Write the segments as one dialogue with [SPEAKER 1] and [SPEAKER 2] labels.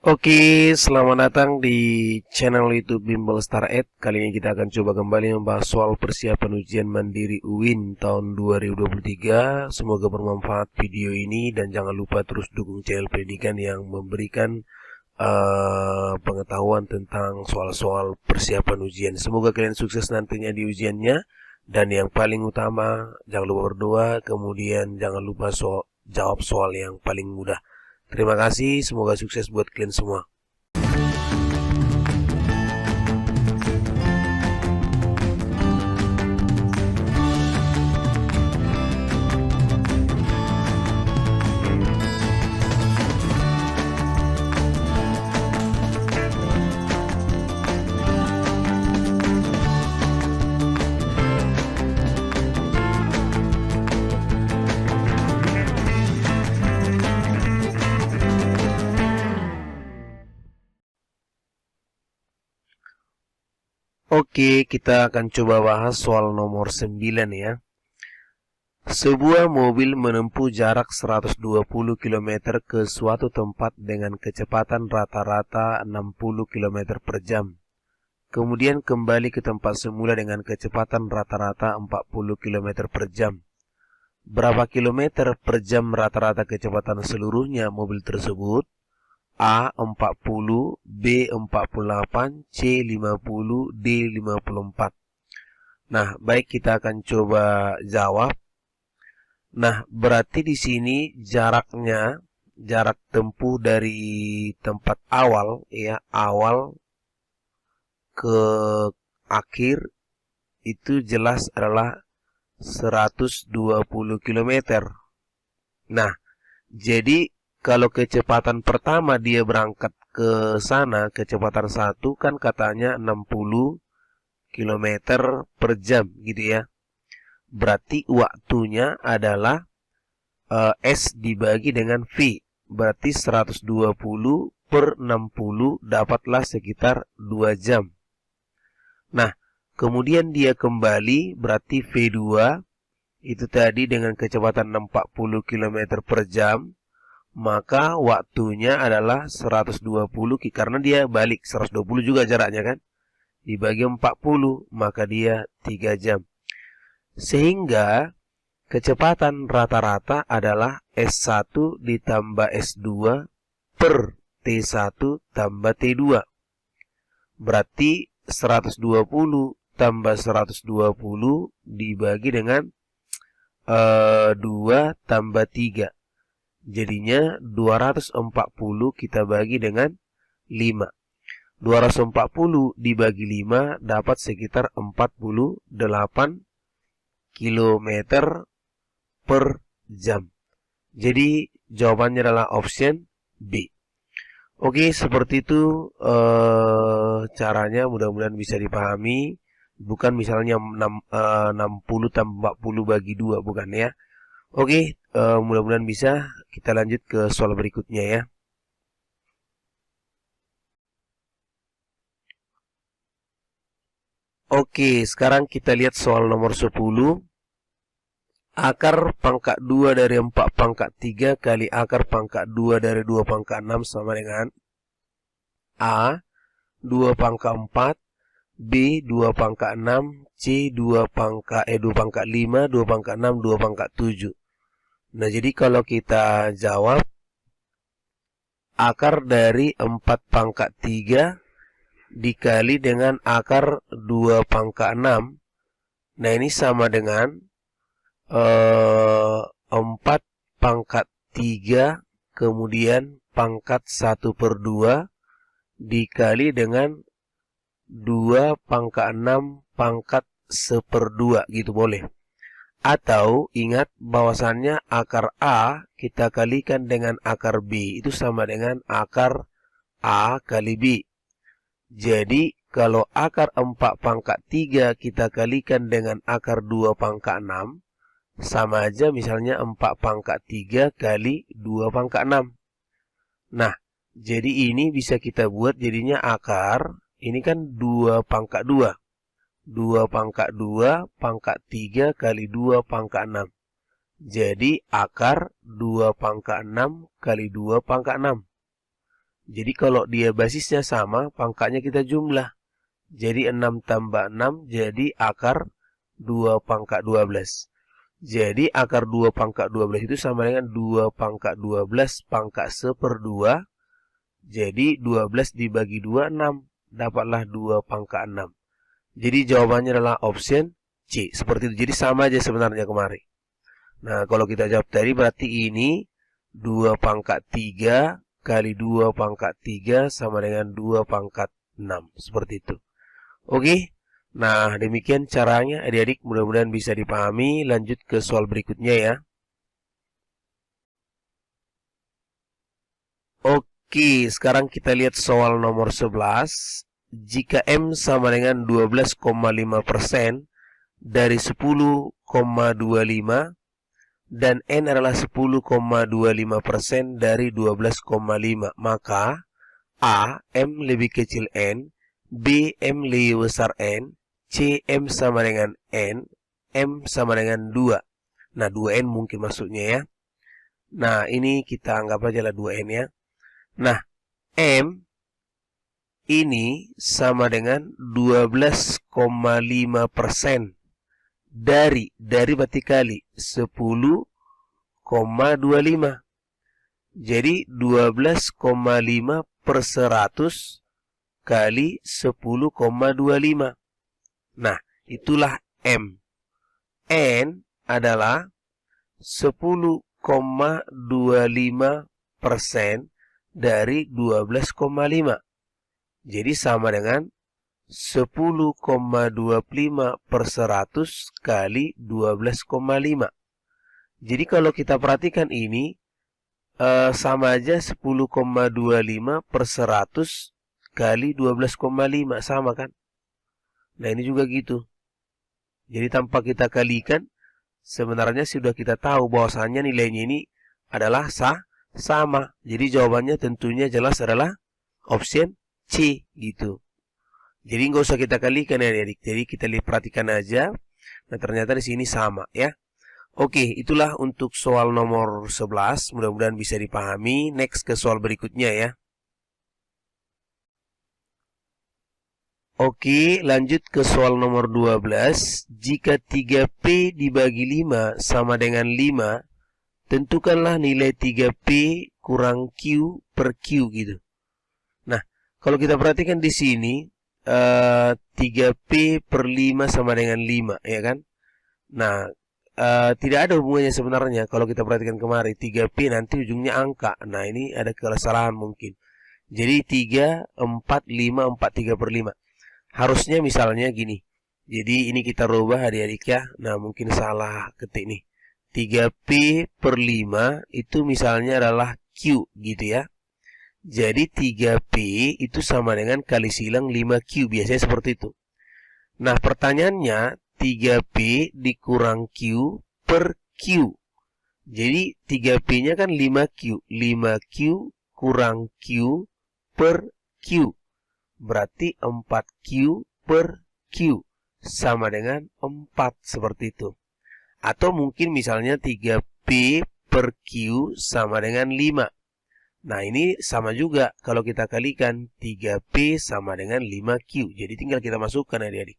[SPEAKER 1] Oke, selamat datang di channel YouTube Bimbel Star Ed. Kali ini kita akan coba kembali membahas soal persiapan ujian mandiri UIN tahun 2023. Semoga bermanfaat video ini dan jangan lupa terus dukung channel pendidikan yang memberikan pengetahuan tentang soal-soal persiapan ujian. Semoga kalian sukses nantinya di ujiannya. Dan yang paling utama, jangan lupa berdoa, kemudian jangan lupa jawab soal yang paling mudah. Terima kasih, semoga sukses buat kalian semua. Oke, kita akan coba bahas soal nomor 9 ya. Sebuah mobil menempuh jarak 120 km ke suatu tempat dengan kecepatan rata-rata 60 km per jam. Kemudian kembali ke tempat semula dengan kecepatan rata-rata 40 km per jam. Berapa kilometer per jam rata-rata kecepatan seluruhnya mobil tersebut? A 40, B 48, C 50, D 54. Nah, baik, kita akan coba jawab. Nah, berarti di sini jarak tempuh dari tempat awal ya, awal ke akhir itu jelas adalah 120 km. Nah, jadi kalau kecepatan pertama dia berangkat ke sana, kecepatan 1 kan katanya 60 km per jam gitu ya. Berarti waktunya adalah S dibagi dengan V. Berarti 120 per 60 dapatlah sekitar 2 jam. Nah, kemudian dia kembali, berarti V2 itu tadi dengan kecepatan 40 km per jam. Maka waktunya adalah 120 karena dia balik 120 juga jaraknya kan. Dibagi 40 maka dia 3 jam. Sehingga kecepatan rata-rata adalah S1 ditambah S2 per T1 tambah T2. Berarti 120 tambah 120 dibagi dengan 2 tambah 3. Jadinya 240 kita bagi dengan 5. 240 dibagi 5 dapat sekitar 48 km per jam. Jadi jawabannya adalah option B. Oke, seperti itu caranya, mudah-mudahan bisa dipahami. Bukan misalnya 60 tambah 40 bagi 2, bukan ya. Oke, mudah-mudahan bisa. Kita lanjut ke soal berikutnya ya. Oke, sekarang kita lihat soal nomor 10. Akar pangkat 2 dari 4 pangkat 3 kali akar pangkat 2 dari 2 pangkat 6 sama dengan A 2 pangkat 4, B 2 pangkat 6, C 2 pangkat 5, 2 pangkat 6, 2 pangkat 7. Nah, jadi kalau kita jawab akar dari 4 pangkat 3 dikali dengan akar 2 pangkat 6. Nah, ini sama dengan 4 pangkat 3 kemudian pangkat 1 per 2 dikali dengan 2 pangkat 6 pangkat 1/2 gitu boleh. Atau ingat bahwasannya akar A kita kalikan dengan akar B itu sama dengan akar A kali B. Jadi kalau akar 4 pangkat 3 kita kalikan dengan akar 2 pangkat 6 sama aja misalnya 4 pangkat 3 kali 2 pangkat 6. Nah, jadi ini bisa kita buat jadinya akar, ini kan 2 pangkat 2. 2 pangkat 2 pangkat 3 kali 2 pangkat 6. Jadi akar 2 pangkat 6 kali 2 pangkat 6. Jadi kalau dia basisnya sama, pangkatnya kita jumlah. Jadi 6 tambah 6 jadi akar 2 pangkat 12. Jadi akar 2 pangkat 12 itu sama dengan 2 pangkat 12 pangkat 1/2. Jadi 12 dibagi 2, 6. Dapatlah 2 pangkat 6. Jadi jawabannya adalah option C. Seperti itu. Jadi sama aja sebenarnya kemarin. Nah, kalau kita jawab tadi berarti ini 2 pangkat 3 kali 2 pangkat 3 sama dengan 2 pangkat 6. Seperti itu. Oke. Nah, demikian caranya adik-adik. Mudah-mudahan bisa dipahami. Lanjut ke soal berikutnya ya. Oke, sekarang kita lihat soal nomor 11. Jika M sama dengan 12,5% dari 10,25 dan N adalah 10,25% dari 12,5, maka A, M lebih kecil N, B, M lebih besar N, C, M sama dengan N, M sama dengan 2. Nah, 2N mungkin maksudnya ya. Nah, ini kita anggap aja lah 2N ya. Nah, M ini sama dengan 12,5% dari berarti kali 10,25. Jadi 12,5 per 100 kali 10,25. Nah, itulah M. N adalah 10,25% dari 12,5. Jadi sama dengan 10,25 per 100 kali 12,5. Jadi kalau kita perhatikan ini sama aja 10,25 per 100 kali 12,5. Sama kan? Nah, ini juga gitu. Jadi tanpa kita kalikan, sebenarnya sudah kita tahu bahwasannya nilainya ini adalah sama. Jadi jawabannya tentunya jelas adalah option C gitu. Jadi nggak usah kita kalikan ya adik. Jadi kita perhatikan aja. Nah, ternyata di sini sama ya. Oke, itulah untuk soal nomor 11. Mudah-mudahan bisa dipahami. Next ke soal berikutnya ya. Oke, lanjut ke soal nomor 12. Jika 3P dibagi 5 sama dengan 5, tentukanlah nilai 3P kurang Q per Q gitu. Nah, kalau kita perhatikan di sini 3P per 5 sama dengan 5, ya kan? Nah, tidak ada hubungannya sebenarnya. Kalau kita perhatikan kemarin 3P nanti ujungnya angka. Nah, ini ada kesalahan mungkin. Jadi 3, 4, 5, 4, 3 per 5. Harusnya misalnya gini. Jadi ini kita rubah adik-adik ya. Nah, mungkin salah ketik nih. 3P per 5 itu misalnya adalah Q gitu ya. Jadi 3P itu sama dengan kali silang 5Q. Biasanya seperti itu. Nah, pertanyaannya 3P dikurang Q per Q. Jadi 3P-nya kan 5Q. 5Q kurang Q per Q. Berarti 4Q per Q. Sama dengan 4. Seperti itu. Atau mungkin misalnya 3P per Q sama dengan 5. Nah, ini sama juga. Kalau kita kalikan 3P sama dengan 5Q. Jadi tinggal kita masukkan adik-adik.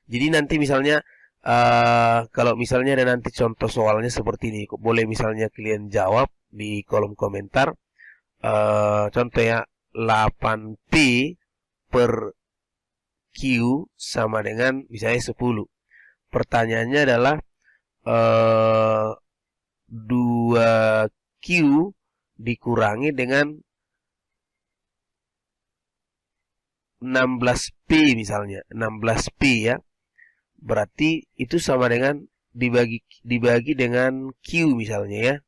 [SPEAKER 1] Jadi nanti misalnya kalau misalnya ada nanti contoh soalnya seperti ini, boleh misalnya kalian jawab di kolom komentar. Contoh ya, 8P per Q sama dengan misalnya 10. Pertanyaannya adalah 2Q dikurangi dengan 16P misalnya. 16P ya. Berarti itu sama dengan dibagi dengan Q misalnya ya.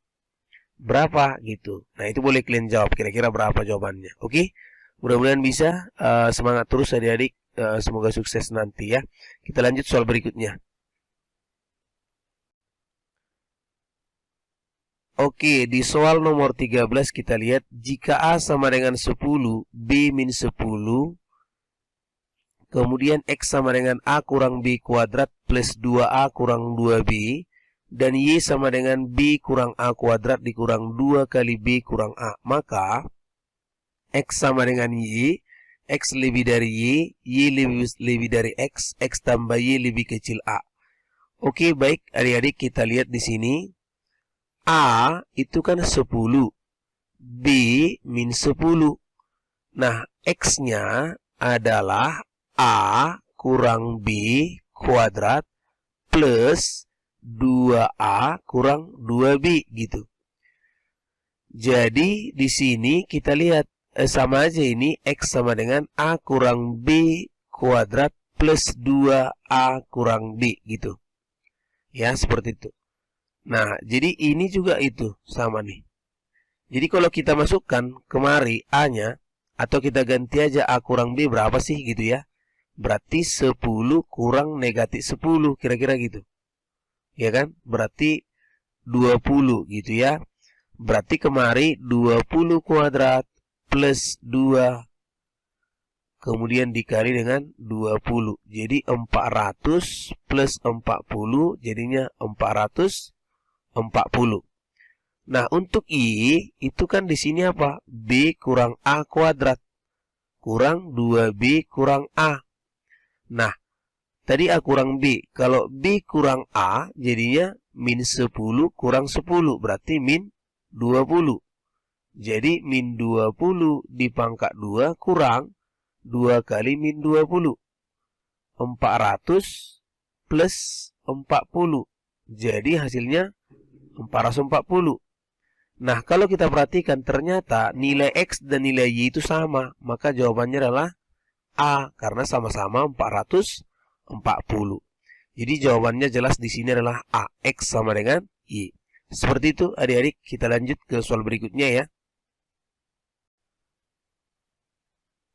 [SPEAKER 1] Berapa gitu. Nah, itu boleh kalian jawab kira-kira berapa jawabannya. Oke? Mudah-mudahan bisa. Semangat terus adik-adik. Semoga sukses nanti ya. Kita lanjut soal berikutnya. Oke, di soal nomor 13 kita lihat jika A sama dengan 10, B min 10, kemudian X sama dengan A kurang B kuadrat plus 2A kurang 2B, dan Y sama dengan B kurang A kuadrat dikurang 2 kali B kurang A. Maka X sama dengan Y, X lebih dari Y lebih dari X tambah Y lebih kecil A. Oke, baik adik-adik, kita lihat di sini. A itu kan 10, B min 10. Nah, X-nya adalah A kurang B kuadrat plus 2A kurang 2B gitu. Jadi di sini kita lihat sama aja, ini X sama dengan A kurang B kuadrat plus 2A kurang B gitu. Ya, seperti itu. Nah, jadi ini juga itu sama nih. Jadi kalau kita masukkan kemari A-nya, atau kita ganti aja A kurang B berapa sih gitu ya. Berarti 10 kurang negatif 10, kira-kira gitu. Ya kan? Berarti 20 gitu ya. Berarti kemari 20 kuadrat plus 2. Kemudian dikali dengan 20. Jadi 400 plus 40 jadinya 440. Nah, untuk I itu kan di sini apa? B kurang A kuadrat kurang 2B kurang A. Nah, tadi A kurang B. Kalau B kurang A jadinya min 10 kurang 10. Berarti min 20. Jadi min 20 dipangkat 2 kurang 2 kali min 20. 400 plus 40. Jadi hasilnya 440. Nah, kalau kita perhatikan ternyata nilai X dan nilai Y itu sama. Maka jawabannya adalah A, karena sama-sama 440. Jadi jawabannya jelas di sini adalah A, X sama dengan Y. Seperti itu adik-adik, kita lanjut ke soal berikutnya ya.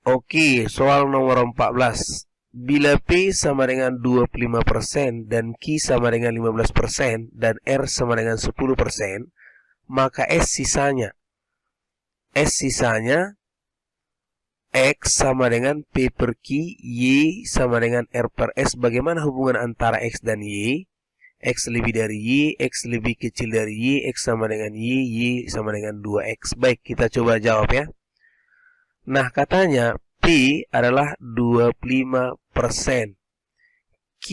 [SPEAKER 1] Oke, soal nomor 14. Bila P sama dengan 25% dan Q sama dengan 15% dan R sama dengan 10%, maka S sisanya X sama dengan P per Q, Y sama dengan R per S. Bagaimana hubungan antara X dan Y? X lebih dari Y, X lebih kecil dari Y, X sama dengan Y sama dengan 2X. Baik, kita coba jawab ya. Nah, katanya P adalah 25%, Q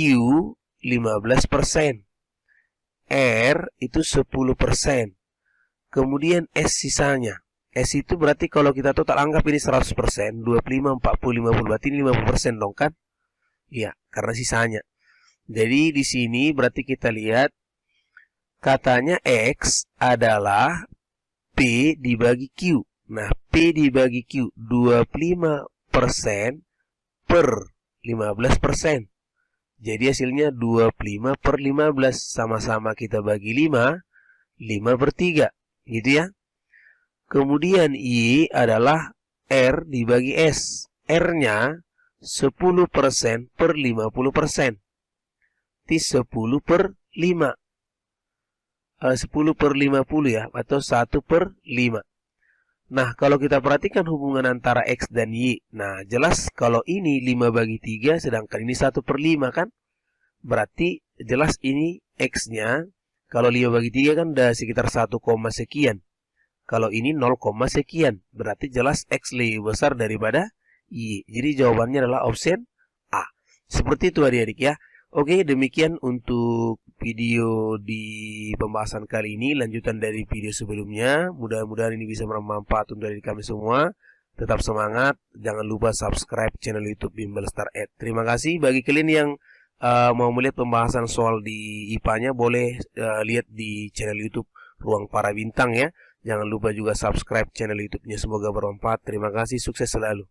[SPEAKER 1] 15%, R itu 10%. Kemudian S sisanya. S itu berarti kalau kita total anggap ini 100%, 25, 40, 50, berarti ini 50% dong kan? Iya, karena sisanya. Jadi di sini berarti kita lihat katanya X adalah P dibagi Q. Nah, P dibagi Q 25% per 15%. Jadi hasilnya 25 per 15. Sama-sama kita bagi 5, 5 per 3. Gitu ya. Kemudian Y adalah R dibagi S. R-nya 10% per 50%. Itu 10 per 5. 10 per 50 ya, atau 1 per 5. Nah, kalau kita perhatikan hubungan antara X dan Y. Nah, jelas kalau ini 5 bagi 3, sedangkan ini 1 per 5 kan? Berarti jelas ini X-nya, kalau 5 bagi 3 kan udah sekitar 1, sekian. Kalau ini 0, sekian. Berarti jelas X lebih besar daripada Y. Jadi jawabannya adalah option A. Seperti itu adik-adik ya. Oke, demikian untuk video di pembahasan kali ini. Lanjutan dari video sebelumnya. Mudah-mudahan ini bisa bermanfaat untuk dari kami semua. Tetap semangat. Jangan lupa subscribe channel YouTube Bimbel Star Ed. Terima kasih. Bagi kalian yang mau melihat pembahasan soal di IPA-nya, boleh lihat di channel YouTube Ruang Para Bintang ya. Jangan lupa juga subscribe channel YouTube-nya. Semoga bermanfaat. Terima kasih. Sukses selalu.